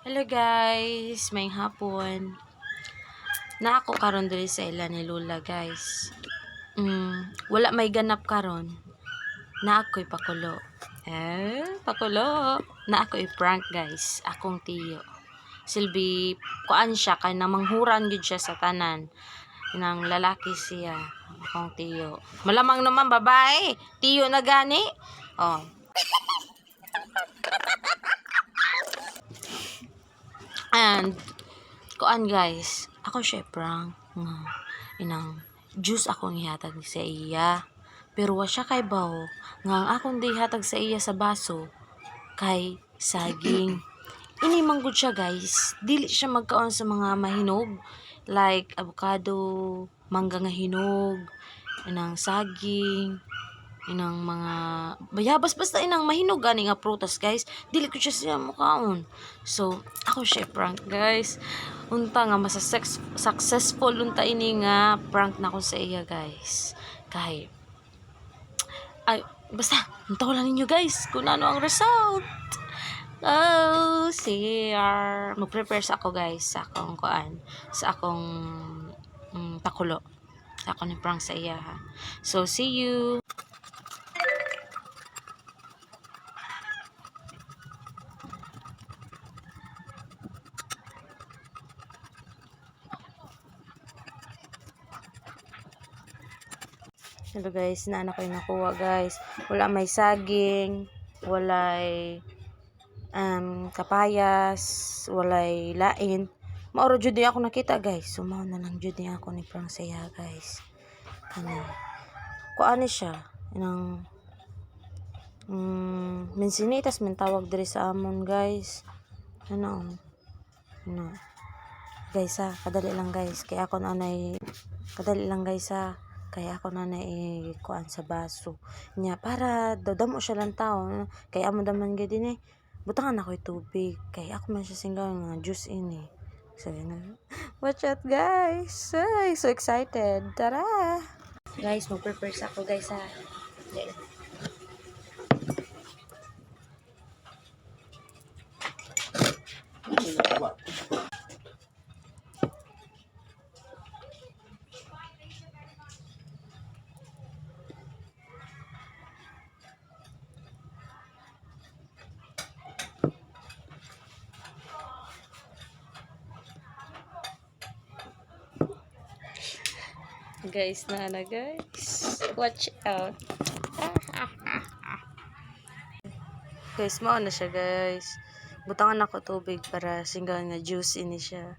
Hello guys, may hapon. Na ako karon diri sa ila ni Lula guys. Wala may ganap karon. Na ako'y pakulo. Pakulo. Na ako'y prank guys. Akong tiyo. Silbi kuan siya kay namanghuran gid siya sa tanan. Nang lalaki siya. Akong tiyo. Malamang naman babae. Tiyo na gani. Oh. And kuan guys, ako siya prank nga inang juice akong ihatag sa iya. Pero wa siya kay baw nga ang akong dihatag sa iya sa baso kay saging. Ini manggod siya guys, dili siya magkaon sa mga mahinog like avocado, mangga nga hinog, inang saging, inang mga bayabas basta inang mahinog ani nga prutas guys, dili ko siya mukaon. So ako siya prank guys, unta nga successful unta ini nga prank na ko sa iya guys. Kay ay basta unta lang ninyo guys kung ano ang result. Oh, CR. Mag-prepare sa ako guys sa akong kuan, sa akong pakulo. Sa akong ni prank sa iya ha. So see you. Hello guys, na anak ko yung nakuha guys. Wala may saging, walay kapayas, walay lain. Mauro jud di ako nakita guys. Sumaw na lang jud ni ako ni prank saya guys. Ano? Kuan ni siya nang minsinitas man tawag diri sa amon guys. Ano? Guys ha, kadali lang guys. Kaya ako na kadali lang guys ha. Kaya ako na kuan sa baso nya para damo siya lang tao kaya amo daman gid ini butangan ako tubig kay ako man siya singgaw nga juice ini so watch out guys. Ay, so excited, tara guys, mag-prepare sa ako guys ha. Guys na guys, watch out. Guys, mao na siya guys, butangan ako tubig para singgaw nga juice ini siya.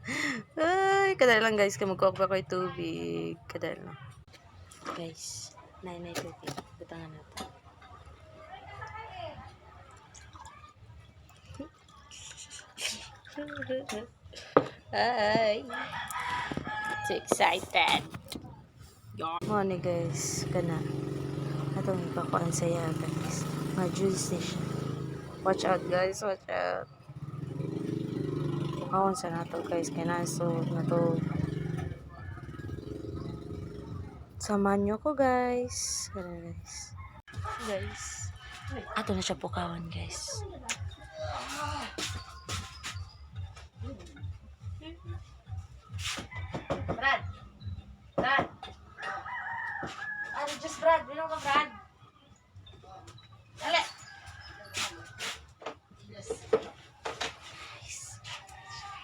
Ay, kadali lang guys, kay magkuha ko tubig, kadali lang guys. Nay tubig, butangan natin. Ay, so excited. Mo ni guys, kana atong ipakuan saya guys, mga juice ni siya. Watch out guys, watch out. Kaon sa nato guys, kay naso nato. Samahan nyo ko guys. Kana guys. Ato na siya pukawan guys. Brad. Ano just Brad, bilang ka Brad. Dali. Yes.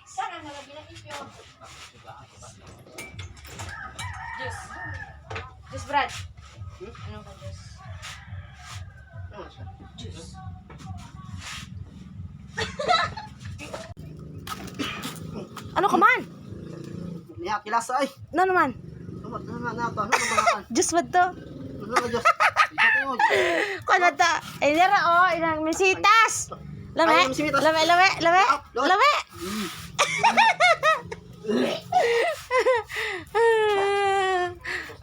Sana malagi na ipyo. Just Brad. Ano ba just? Juice. Ano ka man? Niya kilasa ay. Ano naman? Just what to? Kano to? Ay, nira oh, inang misitas. Lame.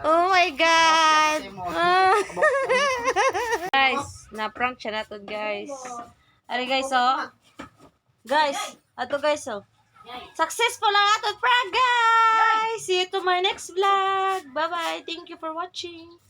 Oh my God. Guys, na-prank siya na to guys. Ari guys oh. Guys, ato guys oh. Successful ang ato prank guys. See you to my next vlog. Bye bye. Thank you for watching.